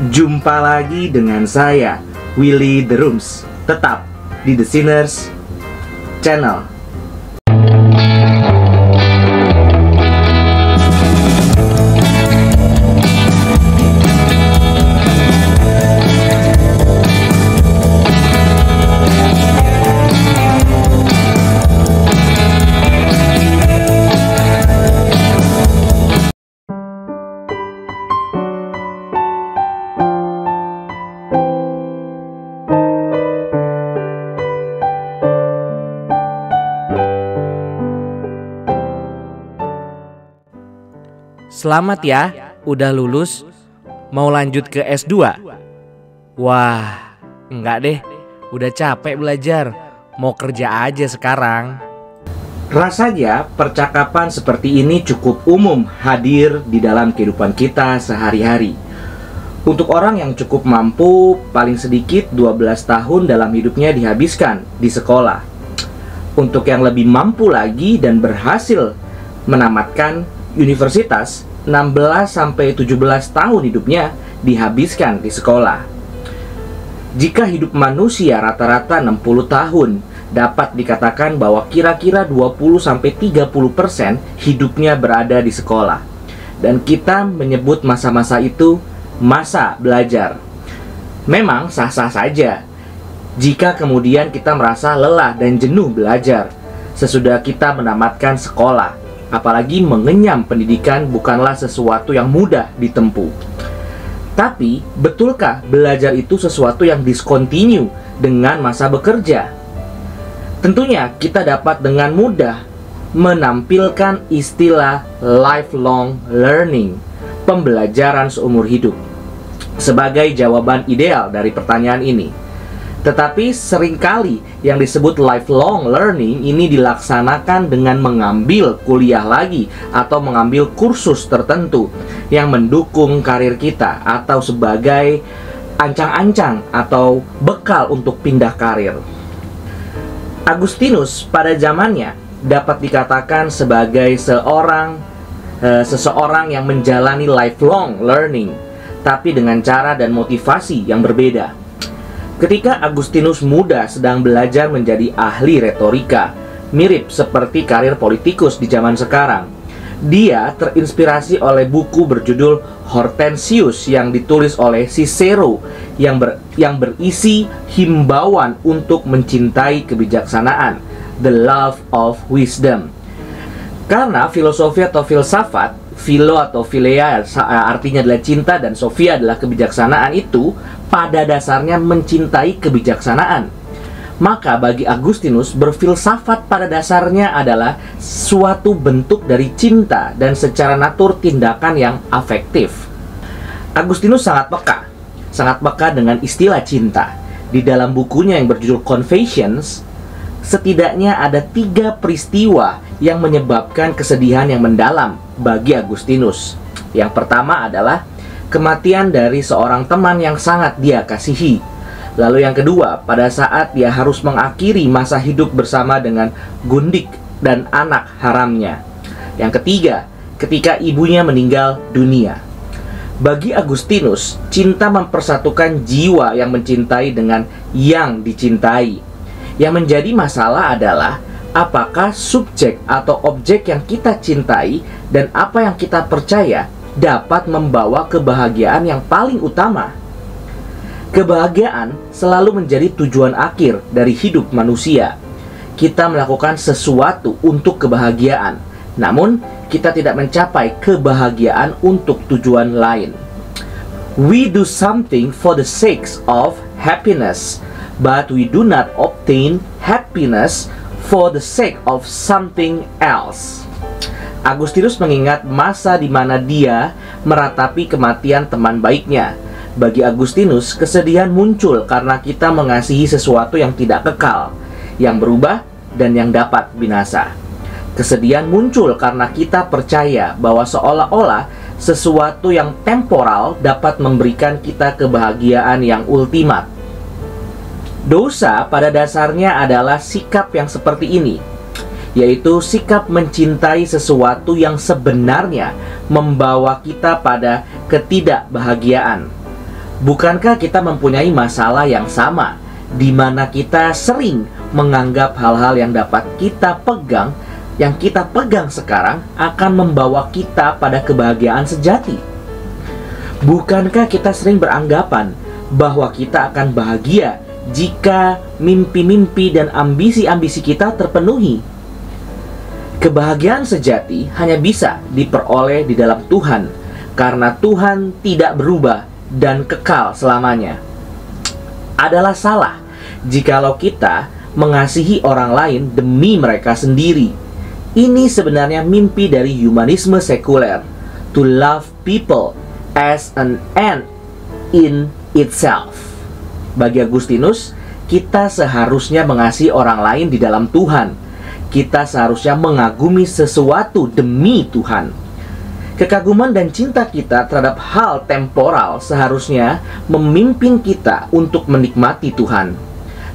Jumpa lagi dengan saya, Willy The Rooms, tetap di The Sinners Channel. Selamat ya, udah lulus. Mau lanjut ke S2? Wah, enggak deh, udah capek belajar. Mau kerja aja sekarang. Rasanya percakapan seperti ini cukup umum hadir di dalam kehidupan kita sehari-hari. Untuk orang yang cukup mampu, paling sedikit 12 tahun dalam hidupnya dihabiskan di sekolah. Untuk yang lebih mampu lagi dan berhasil menamatkan universitas, 16-17 tahun hidupnya dihabiskan di sekolah. Jika hidup manusia rata-rata 60 tahun, dapat dikatakan bahwa kira-kira 20-30% hidupnya berada di sekolah. Dan kita menyebut masa-masa itu masa belajar. Memang sah-sah saja jika kemudian kita merasa lelah dan jenuh belajar sesudah kita menamatkan sekolah. Apalagi mengenyam pendidikan bukanlah sesuatu yang mudah ditempuh. Tapi, betulkah belajar itu sesuatu yang discontinue dengan masa bekerja? Tentunya kita dapat dengan mudah menampilkan istilah lifelong learning, pembelajaran seumur hidup, sebagai jawaban ideal dari pertanyaan ini. Tetapi seringkali yang disebut lifelong learning ini dilaksanakan dengan mengambil kuliah lagi atau mengambil kursus tertentu yang mendukung karir kita atau sebagai ancang-ancang atau bekal untuk pindah karir. Agustinus pada zamannya dapat dikatakan sebagai seseorang yang menjalani lifelong learning, tapi dengan cara dan motivasi yang berbeda. Ketika Agustinus muda sedang belajar menjadi ahli retorika, mirip seperti karir politikus di zaman sekarang, dia terinspirasi oleh buku berjudul Hortensius yang ditulis oleh Cicero yang berisi himbauan untuk mencintai kebijaksanaan, the love of wisdom. Karena filosofi atau filsafat, philo atau phileia artinya adalah cinta dan sophia adalah kebijaksanaan, itu pada dasarnya mencintai kebijaksanaan. Maka bagi Agustinus, berfilsafat pada dasarnya adalah suatu bentuk dari cinta dan secara natur tindakan yang afektif. Agustinus sangat peka dengan istilah cinta. Di dalam bukunya yang berjudul Confessions, setidaknya ada 3 peristiwa yang menyebabkan kesedihan yang mendalam bagi Agustinus. Yang pertama adalah kematian dari seorang teman yang sangat dia kasihi. Lalu yang kedua, pada saat dia harus mengakhiri masa hidup bersama dengan gundik dan anak haramnya. Yang ketiga, ketika ibunya meninggal dunia. Bagi Agustinus, cinta mempersatukan jiwa yang mencintai dengan yang dicintai. Yang menjadi masalah adalah apakah subjek atau objek yang kita cintai dan apa yang kita percaya dapat membawa kebahagiaan yang paling utama. Kebahagiaan selalu menjadi tujuan akhir dari hidup manusia. Kita melakukan sesuatu untuk kebahagiaan, namun kita tidak mencapai kebahagiaan untuk tujuan lain. We do something for the sake of happiness, but we do not obtain happiness for the sake of something else. Agustinus mengingat masa di mana dia meratapi kematian teman baiknya. Bagi Agustinus, kesedihan muncul karena kita mengasihi sesuatu yang tidak kekal, yang berubah dan yang dapat binasa. Kesedihan muncul karena kita percaya bahwa seolah-olah sesuatu yang temporal dapat memberikan kita kebahagiaan yang ultimat. Dosa pada dasarnya adalah sikap yang seperti ini, yaitu sikap mencintai sesuatu yang sebenarnya membawa kita pada ketidakbahagiaan. Bukankah kita mempunyai masalah yang sama, di mana kita sering menganggap hal-hal yang dapat kita pegang, yang kita pegang sekarang akan membawa kita pada kebahagiaan sejati? Bukankah kita sering beranggapan bahwa kita akan bahagia jika mimpi-mimpi dan ambisi-ambisi kita terpenuhi? Kebahagiaan sejati hanya bisa diperoleh di dalam Tuhan, karena Tuhan tidak berubah dan kekal selamanya. Adalah salah jikalau kita mengasihi orang lain demi mereka sendiri. Ini sebenarnya mimpi dari humanisme sekuler, to love people as an end in itself. Bagi Agustinus, kita seharusnya mengasihi orang lain di dalam Tuhan. Kita seharusnya mengagumi sesuatu demi Tuhan. Kekaguman dan cinta kita terhadap hal temporal seharusnya memimpin kita untuk menikmati Tuhan.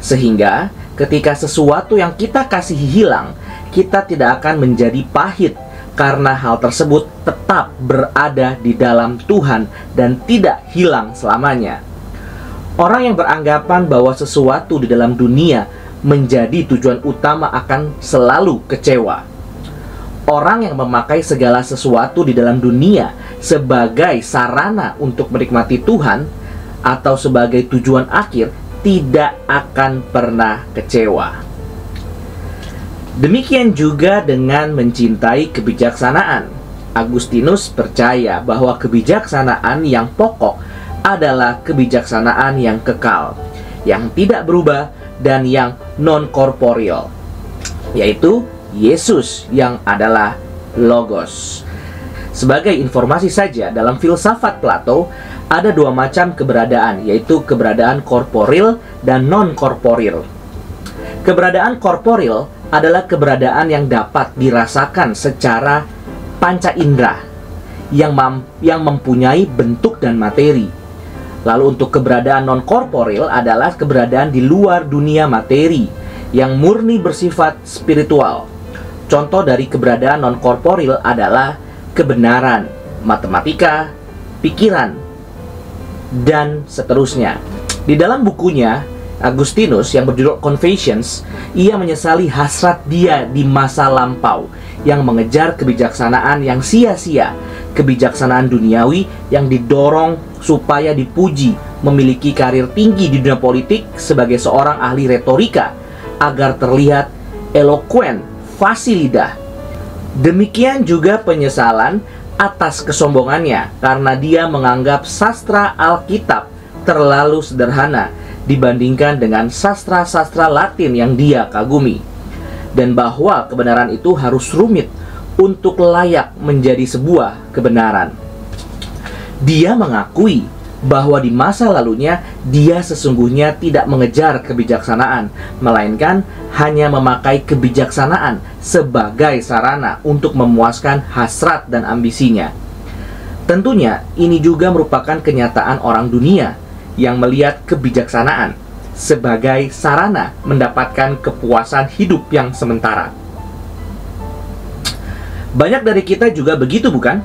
Sehingga ketika sesuatu yang kita kasihi hilang, kita tidak akan menjadi pahit, karena hal tersebut tetap berada di dalam Tuhan dan tidak hilang selamanya. Orang yang beranggapan bahwa sesuatu di dalam dunia menjadi tujuan utama akan selalu kecewa. Orang yang memakai segala sesuatu di dalam dunia sebagai sarana untuk menikmati Tuhan atau sebagai tujuan akhir tidak akan pernah kecewa. Demikian juga dengan mencintai kebijaksanaan. Agustinus percaya bahwa kebijaksanaan yang pokok adalah kebijaksanaan yang kekal, yang tidak berubah dan yang non-korporeal, yaitu Yesus yang adalah Logos. Sebagai informasi saja, dalam filsafat Plato ada dua macam keberadaan, yaitu keberadaan korporil dan non-korporil. Keberadaan korporil adalah keberadaan yang dapat dirasakan secara panca indera, yang mempunyai bentuk dan materi. Lalu untuk keberadaan non-korporil adalah keberadaan di luar dunia materi, yang murni bersifat spiritual. Contoh dari keberadaan non-korporil adalah kebenaran, matematika, pikiran, dan seterusnya. Di dalam bukunya, Agustinus yang berjudul Confessions, ia menyesali hasrat dia di masa lampau yang mengejar kebijaksanaan yang sia-sia, kebijaksanaan duniawi yang didorong supaya dipuji, memiliki karir tinggi di dunia politik sebagai seorang ahli retorika agar terlihat elokuen, fasih lidah. Demikian juga penyesalan atas kesombongannya karena dia menganggap sastra Alkitab terlalu sederhana dibandingkan dengan sastra-sastra Latin yang dia kagumi, dan bahwa kebenaran itu harus rumit untuk layak menjadi sebuah kebenaran. Dia mengakui bahwa di masa lalunya dia sesungguhnya tidak mengejar kebijaksanaan, melainkan hanya memakai kebijaksanaan sebagai sarana untuk memuaskan hasrat dan ambisinya. Tentunya ini juga merupakan kenyataan orang dunia yang melihat kebijaksanaan sebagai sarana mendapatkan kepuasan hidup yang sementara. Banyak dari kita juga begitu, bukan?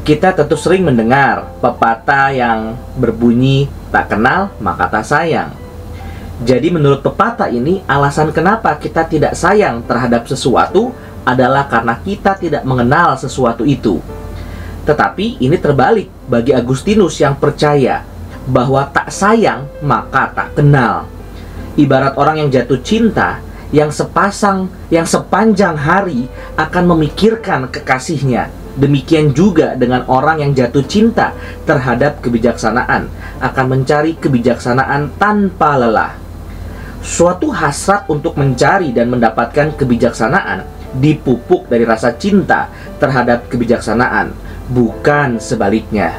Kita tentu sering mendengar pepatah yang berbunyi tak kenal maka tak sayang. Jadi menurut pepatah ini, alasan kenapa kita tidak sayang terhadap sesuatu adalah karena kita tidak mengenal sesuatu itu. Tetapi ini terbalik bagi Agustinus yang percaya bahwa tak sayang maka tak kenal. Ibarat orang yang jatuh cinta, yang sepanjang hari akan memikirkan kekasihnya. Demikian juga dengan orang yang jatuh cinta terhadap kebijaksanaan, akan mencari kebijaksanaan tanpa lelah. Suatu hasrat untuk mencari dan mendapatkan kebijaksanaan dipupuk dari rasa cinta terhadap kebijaksanaan, bukan sebaliknya.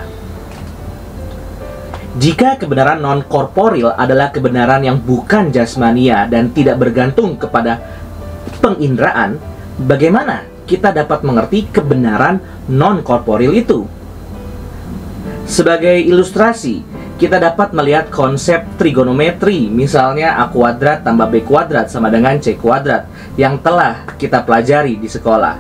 Jika kebenaran non-korporil adalah kebenaran yang bukan jasmania dan tidak bergantung kepada penginderaan, bagaimana kita dapat mengerti kebenaran non-korporil itu? Sebagai ilustrasi, kita dapat melihat konsep trigonometri, misalnya A kuadrat tambah B kuadrat sama dengan C kuadrat, yang telah kita pelajari di sekolah.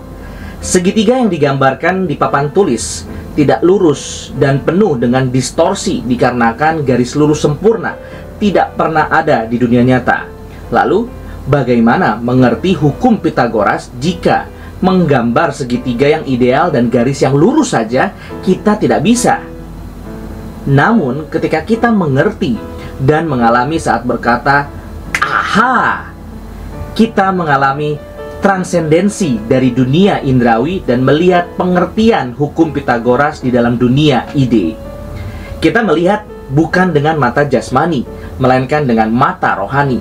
Segitiga yang digambarkan di papan tulis tidak lurus dan penuh dengan distorsi dikarenakan garis lurus sempurna tidak pernah ada di dunia nyata. Lalu, bagaimana mengerti hukum Pitagoras jika menggambar segitiga yang ideal dan garis yang lurus saja kita tidak bisa? Namun, ketika kita mengerti dan mengalami saat berkata, "Aha!" kita mengalami transendensi dari dunia indrawi dan melihat pengertian hukum Pitagoras di dalam dunia ide. Kita melihat bukan dengan mata jasmani, melainkan dengan mata rohani.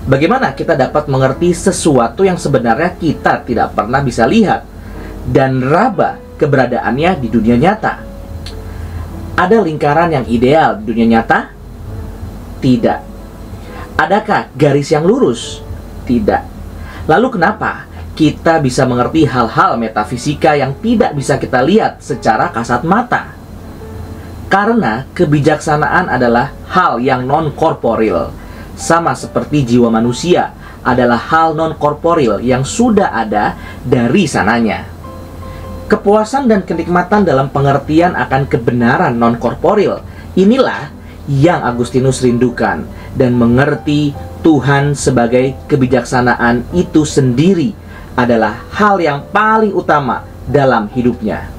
Bagaimana kita dapat mengerti sesuatu yang sebenarnya kita tidak pernah bisa lihat dan raba keberadaannya di dunia nyata? Ada lingkaran yang ideal di dunia nyata? Tidak. Adakah garis yang lurus? Tidak. Lalu kenapa kita bisa mengerti hal-hal metafisika yang tidak bisa kita lihat secara kasat mata? Karena kebijaksanaan adalah hal yang non-korporil. Sama seperti jiwa manusia adalah hal non-korporil yang sudah ada dari sananya. Kepuasan dan kenikmatan dalam pengertian akan kebenaran non-korporil, inilah yang Agustinus rindukan, dan mengerti Tuhan sebagai kebijaksanaan itu sendiri adalah hal yang paling utama dalam hidupnya.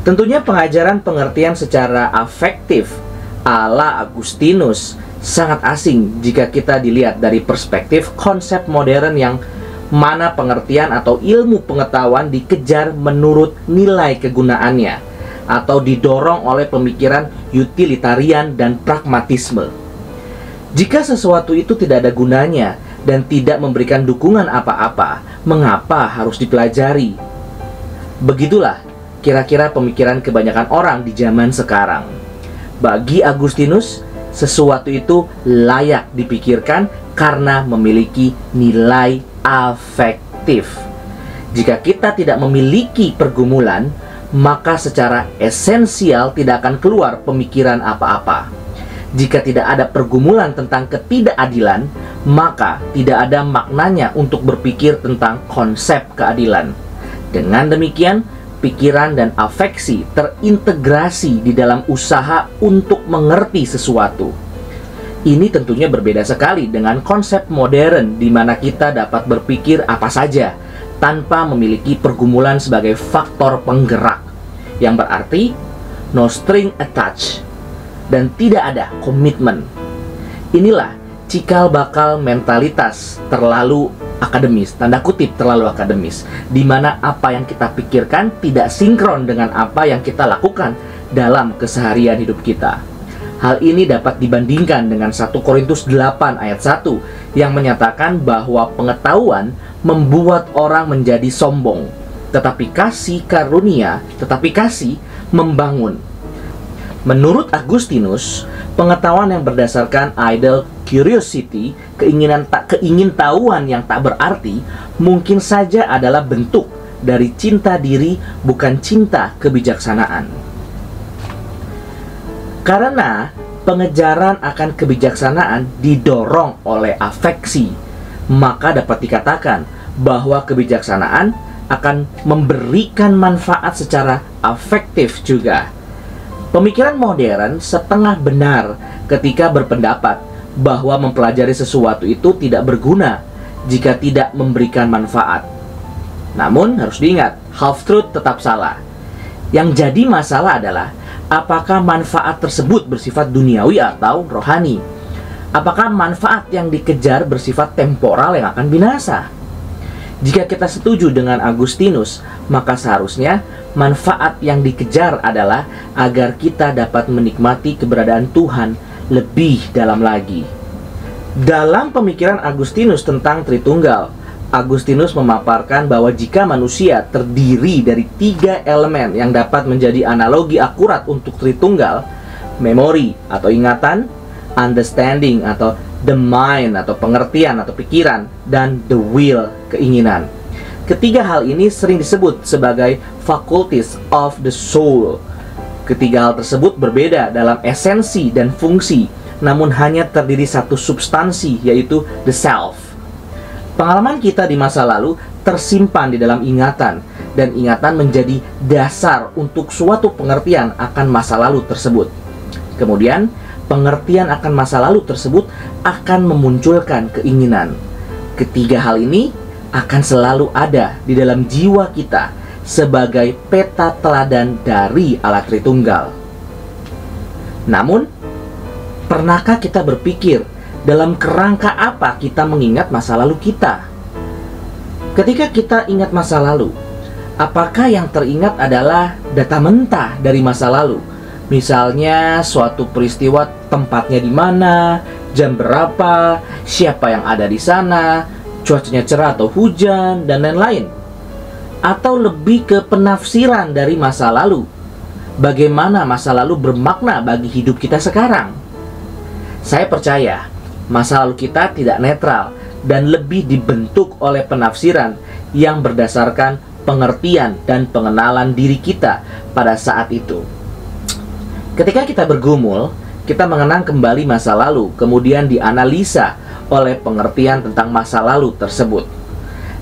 Tentunya pengajaran pengertian secara afektif ala Agustinus sangat asing jika kita dilihat dari perspektif konsep modern yang mana pengertian atau ilmu pengetahuan dikejar menurut nilai kegunaannya atau didorong oleh pemikiran utilitarian dan pragmatisme. Jika sesuatu itu tidak ada gunanya dan tidak memberikan dukungan apa-apa, mengapa harus dipelajari? Begitulah kira-kira pemikiran kebanyakan orang di zaman sekarang. Bagi Agustinus, sesuatu itu layak dipikirkan karena memiliki nilai afektif. Jika kita tidak memiliki pergumulan, maka secara esensial tidak akan keluar pemikiran apa-apa. Jika tidak ada pergumulan tentang ketidakadilan, maka tidak ada maknanya untuk berpikir tentang konsep keadilan. Dengan demikian, pikiran dan afeksi terintegrasi di dalam usaha untuk mengerti sesuatu. Ini tentunya berbeda sekali dengan konsep modern di mana kita dapat berpikir apa saja tanpa memiliki pergumulan sebagai faktor penggerak, yang berarti no string attached dan tidak ada komitmen. Inilah cikal bakal mentalitas terlalu akademis, tanda kutip terlalu akademis, di mana apa yang kita pikirkan tidak sinkron dengan apa yang kita lakukan dalam keseharian hidup kita. Hal ini dapat dibandingkan dengan 1 Korintus 8 ayat 1 yang menyatakan bahwa pengetahuan membuat orang menjadi sombong, tetapi kasih membangun. Menurut Agustinus, pengetahuan yang berdasarkan idle curiosity, keingintahuan yang tak berarti, mungkin saja adalah bentuk dari cinta diri, bukan cinta kebijaksanaan. Karena pengejaran akan kebijaksanaan didorong oleh afeksi, maka dapat dikatakan bahwa kebijaksanaan akan memberikan manfaat secara afektif juga. Pemikiran modern setengah benar ketika berpendapat bahwa mempelajari sesuatu itu tidak berguna jika tidak memberikan manfaat. Namun harus diingat, half truth tetap salah. Yang jadi masalah adalah apakah manfaat tersebut bersifat duniawi atau rohani? Apakah manfaat yang dikejar bersifat temporal yang akan binasa? Jika kita setuju dengan Agustinus, maka seharusnya manfaat yang dikejar adalah agar kita dapat menikmati keberadaan Tuhan lebih dalam lagi. Dalam pemikiran Agustinus tentang Tritunggal, Agustinus memaparkan bahwa jika manusia terdiri dari 3 elemen yang dapat menjadi analogi akurat untuk Tritunggal, memori atau ingatan, understanding atau the mind atau pengertian atau pikiran, dan the will, keinginan. Ketiga hal ini sering disebut sebagai faculties of the soul. Ketiga hal tersebut berbeda dalam esensi dan fungsi, namun hanya terdiri satu substansi, yaitu the self. Pengalaman kita di masa lalu tersimpan di dalam ingatan, dan ingatan menjadi dasar untuk suatu pengertian akan masa lalu tersebut. Kemudian, pengertian akan masa lalu tersebut akan memunculkan keinginan. Ketiga hal ini akan selalu ada di dalam jiwa kita sebagai peta teladan dari Allah Tritunggal. Namun, pernahkah kita berpikir dalam kerangka apa kita mengingat masa lalu kita? Ketika kita ingat masa lalu, apakah yang teringat adalah data mentah dari masa lalu? Misalnya suatu peristiwa, tempatnya di mana, jam berapa, siapa yang ada di sana, cuacanya cerah atau hujan, dan lain-lain. Atau lebih ke penafsiran dari masa lalu. Bagaimana masa lalu bermakna bagi hidup kita sekarang? Saya percaya masa lalu kita tidak netral dan lebih dibentuk oleh penafsiran yang berdasarkan pengertian dan pengenalan diri kita pada saat itu. Ketika kita bergumul, kita mengenang kembali masa lalu, kemudian dianalisa oleh pengertian tentang masa lalu tersebut,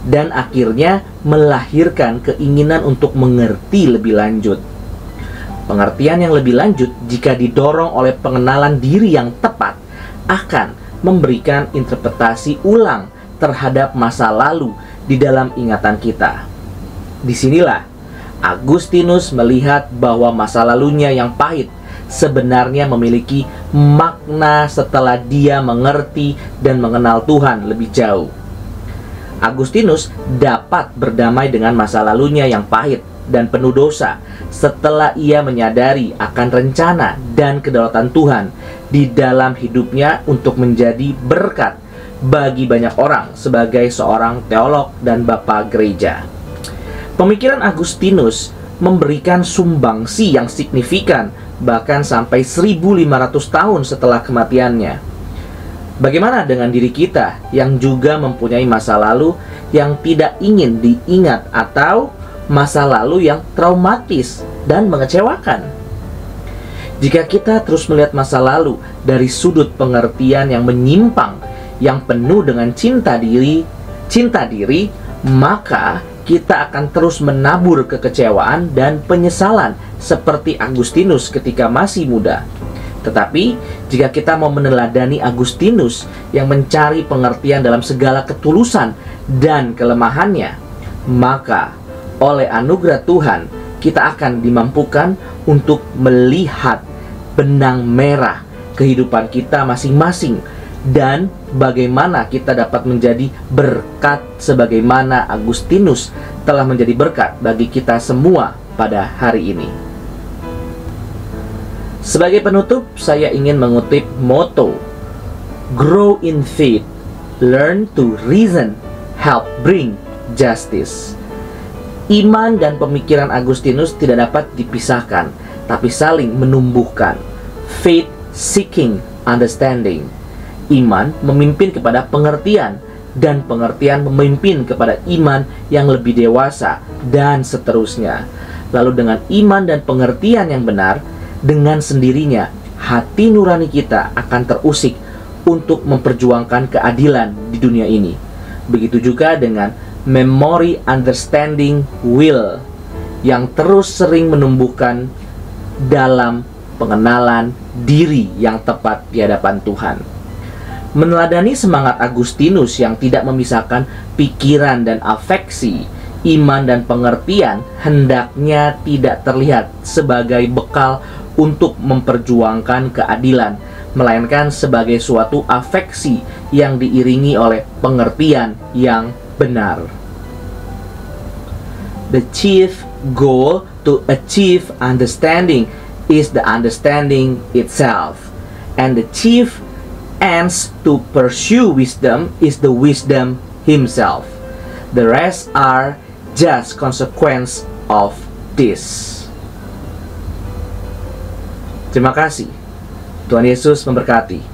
dan akhirnya melahirkan keinginan untuk mengerti lebih lanjut. Pengertian yang lebih lanjut, jika didorong oleh pengenalan diri yang tepat, akan memberikan interpretasi ulang terhadap masa lalu di dalam ingatan kita. Disinilah Agustinus melihat bahwa masa lalunya yang pahit sebenarnya memiliki makna setelah dia mengerti dan mengenal Tuhan lebih jauh. Agustinus dapat berdamai dengan masa lalunya yang pahit dan penuh dosa setelah ia menyadari akan rencana dan kedaulatan Tuhan di dalam hidupnya untuk menjadi berkat bagi banyak orang sebagai seorang teolog dan bapa gereja. Pemikiran Agustinus memberikan sumbangsi yang signifikan bahkan sampai 1500 tahun setelah kematiannya. Bagaimana dengan diri kita yang juga mempunyai masa lalu yang tidak ingin diingat atau masa lalu yang traumatis dan mengecewakan? Jika kita terus melihat masa lalu dari sudut pengertian yang menyimpang, yang penuh dengan cinta diri, maka kita akan terus menabur kekecewaan dan penyesalan seperti Agustinus ketika masih muda. Tetapi jika kita mau meneladani Agustinus yang mencari pengertian dalam segala ketulusan dan kelemahannya, maka oleh anugerah Tuhan kita akan dimampukan untuk melihat benang merah kehidupan kita masing-masing dan bagaimana kita dapat menjadi berkat sebagaimana Agustinus telah menjadi berkat bagi kita semua pada hari ini. Sebagai penutup, saya ingin mengutip moto Grow in faith, learn to reason, help bring justice. Iman dan pemikiran Agustinus tidak dapat dipisahkan, tapi saling menumbuhkan. Faith seeking understanding. Iman memimpin kepada pengertian, dan pengertian memimpin kepada iman yang lebih dewasa, dan seterusnya. Lalu dengan iman dan pengertian yang benar, dengan sendirinya hati nurani kita akan terusik untuk memperjuangkan keadilan di dunia ini. Begitu juga dengan memory, understanding, will yang terus sering menumbuhkan dalam pengenalan diri yang tepat di hadapan Tuhan. Meneladani semangat Agustinus yang tidak memisahkan pikiran dan afeksi, iman dan pengertian hendaknya tidak terlihat sebagai bekal untuk memperjuangkan keadilan, melainkan sebagai suatu afeksi yang diiringi oleh pengertian yang benar. The chief goal to achieve understanding is the understanding itself, and the chief ends to pursue wisdom is the wisdom himself. The rest are just consequence of this. Terima kasih. Tuhan Yesus memberkati.